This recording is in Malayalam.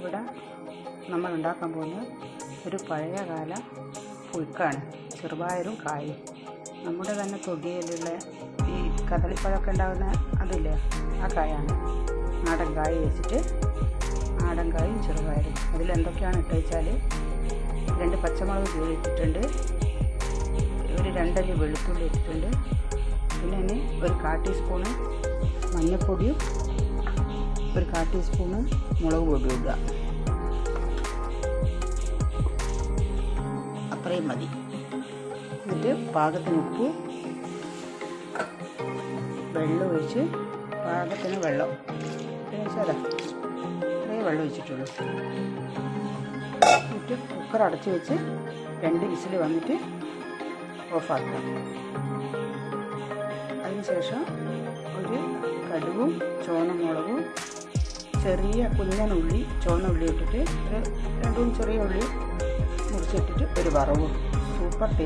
ഇവിടെ നമ്മൾ ഉണ്ടാക്കാൻ പോകുന്നത് ഒരു പഴയകാല പുഴുക്കാണ്. ചെറുപയറും കായും. നമ്മുടെ തന്നെ തൊടിയിലുള്ള ഈ കദളിപ്പഴമൊക്കെ ഉണ്ടാകുന്ന അതില്ലേ, ആ കായാണ്. നാടൻ കായ് വെച്ചിട്ട് നാടൻ കായും ചെറുപയറും. അതിലെന്തൊക്കെയാണ് ഇട്ട് വെച്ചാൽ 2 പച്ചമുളക് കീറിയിട്ടിട്ടുണ്ട്, ഒരു 2 അല്ലി വെളുത്തുള്ളി ഇട്ടിട്ടുണ്ട്, പിന്നെ ഇനി ഒരു 1/4 ടീസ്പൂണ് മഞ്ഞൾപ്പൊടിയും ഒരു 1/4 ടീസ്പൂണ് മുളക് പൊടിയും ഇടുക. അത്രയും മതി. എന്നിട്ട് പാകത്തിന് ഉപ്പ്, വെള്ളം ഒഴിച്ച് പാകത്തിന് വെള്ളം അതാ ഇത്രയും വെള്ളം ഒഴിച്ചിട്ടുള്ളൂ. എന്നിട്ട് കുക്കർ അടച്ച് വെച്ച് 2 വിസിൽ വന്നിട്ട് ഓഫാക്കുക. അതിനുശേഷം ഒരു കടുകും ചുവന്നമുളകും ചെറിയ കുഞ്ഞൻ ഉള്ളി, ചുവന്ന ഉള്ളി ഇട്ടിട്ട് ഒരു 2 ചെറിയ ഉള്ളി മുറിച്ചിട്ടിട്ട് ഒരു വറവും. സൂപ്പർ